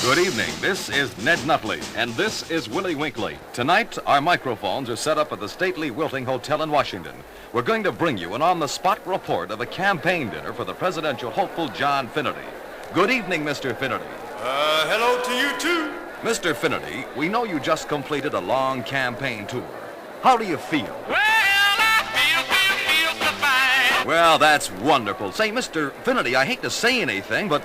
Good evening. This is Ned Nutley, and this is Willie Winkley. Tonight, our microphones are set up at the stately Wilting Hotel in Washington. We're going to bring you an on-the-spot report of a campaign dinner for the presidential hopeful John Finnerty. Good evening, Mr. Finnerty. Hello to you, too. Mr. Finnerty, we know you just completed a long campaign tour. How do you feel? Well, I feel so fine. Well, that's wonderful. Say, Mr. Finnerty, I hate to say anything, but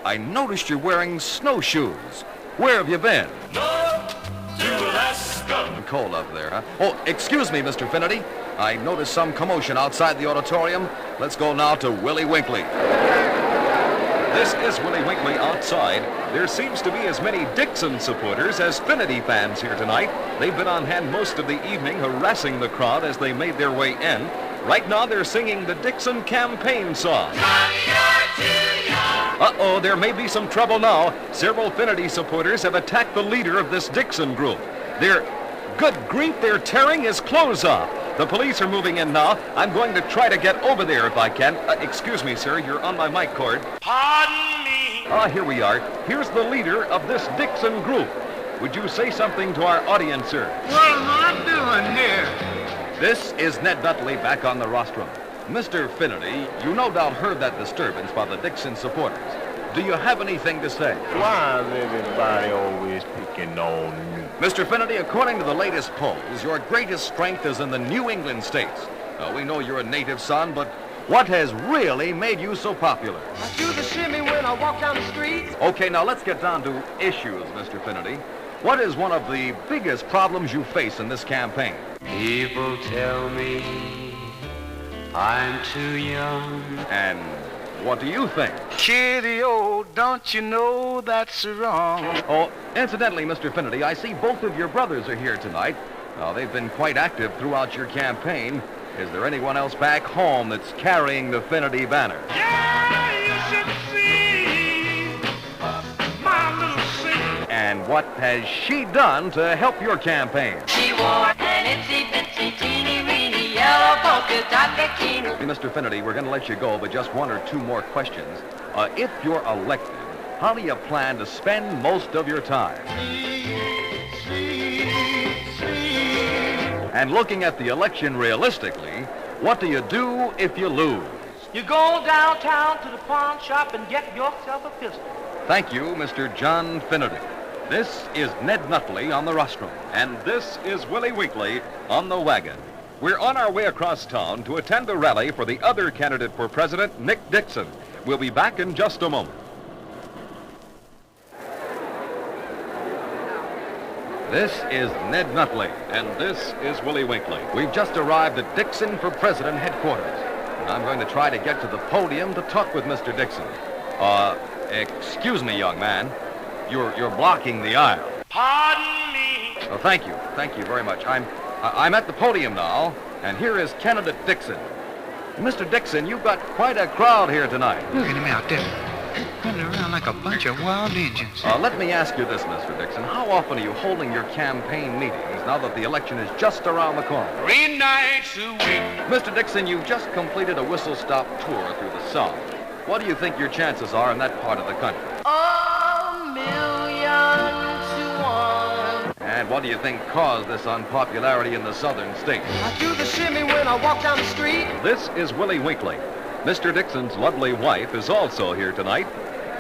I noticed you're wearing snowshoes. Where have you been? North to Alaska. Cold up there, huh? Oh, excuse me, Mr. Finnerty. I noticed some commotion outside the auditorium. Let's go now to Willie Winkley. This is Willie Winkley outside. There seems to be as many Dixon supporters as Finnerty fans here tonight. They've been on hand most of the evening harassing the crowd as they made their way in. Right now they're singing the Dixon campaign song. Uh-oh, there may be some trouble now. Several Finnerty supporters have attacked the leader of this Dixon group. Good grief, they're tearing his clothes off. The police are moving in now. I'm going to try to get over there if I can. Excuse me, sir, you're on my mic cord. Pardon me. Here we are. Here's the leader of this Dixon group. Would you say something to our audience, sir? What am I doing here? This is Ned Nutley back on the rostrum. Mr. Finnerty, you no doubt heard that disturbance by the Dixon supporters. Do you have anything to say? Why is everybody always picking on me? Mr. Finnerty, according to the latest polls, your greatest strength is in the New England states. We know you're a native son, but what has really made you so popular? I do the shimmy when I walk down the street. Okay, now let's get down to issues, Mr. Finnerty. What is one of the biggest problems you face in this campaign? People tell me I'm too young. And what do you think? Kitty, oh, don't you know that's wrong? Oh, incidentally, Mr. Finnerty, I see both of your brothers are here tonight. Now, they've been quite active throughout your campaign. Is there anyone else back home that's carrying the Finnerty banner? Yeah, you should see my little sister. And what has she done to help your campaign? She wore an itsy-bitsy, teeny-weeny, yellow polka dot bikini. Mr. Finnerty, we're going to let you go, but just one or two more questions. If you're elected, how do you plan to spend most of your time? And looking at the election realistically, what do you do if you lose? You go downtown to the pawn shop and get yourself a pistol. Thank you, Mr. John Finnerty. This is Ned Nutley on the rostrum. And this is Willie Winkley on the wagon. We're on our way across town to attend the rally for the other candidate for president, Nick Dixon. We'll be back in just a moment. This is Ned Nutley. And this is Willie Winkley. We've just arrived at Dixon for President headquarters. And I'm going to try to get to the podium to talk with Mr. Dixon. Excuse me, young man. You're blocking the aisle. Pardon me. Oh, thank you. Thank you very much. I'm at the podium now, and here is candidate Dixon. Mr. Dixon, you've got quite a crowd here tonight. Look at him out there, running around like a bunch of wild Indians. Let me ask you this, Mr. Dixon. How often are you holding your campaign meetings now that the election is just around the corner? 3 nights a week. Mr. Dixon, you've just completed a whistle-stop tour through the South. What do you think your chances are in that part of the country? A million to one. And what do you think caused this unpopularity in the southern states? I do the shimmy when I walk down the street. This is Willie Winkley. Mr. Dixon's lovely wife is also here tonight.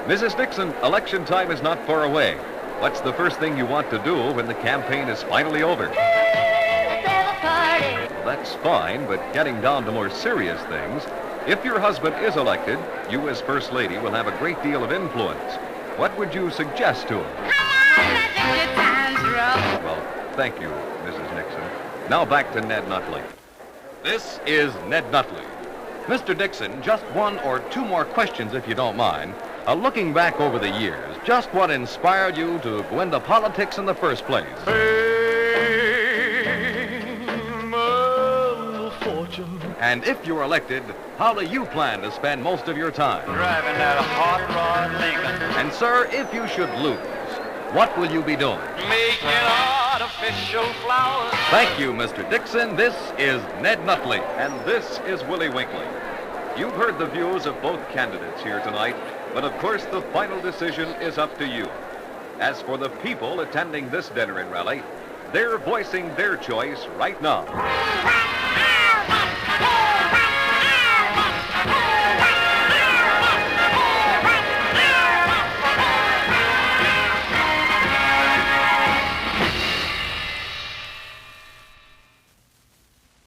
Mrs. Dixon, election time is not far away. What's the first thing you want to do when the campaign is finally over? Well, that's fine, but getting down to more serious things, if your husband is elected, you as First Lady will have a great deal of influence. What would you suggest to him? Well, thank you, Mrs. Nixon. Now back to Ned Nutley. This is Ned Nutley. Mr. Dixon, just one or two more questions, if you don't mind. Looking back over the years, just what inspired you to go into politics in the first place? Fortune. And if you're elected, how do you plan to spend most of your time? Driving that hot rod Lincoln. And sir, if you should lose, what will you be doing? Making artificial flowers. Thank you, Mr. Dixon. This is Ned Nutley. And this is Willie Winkley. You've heard the views of both candidates here tonight, but of course the final decision is up to you. As for the people attending this dinner and rally, they're voicing their choice right now.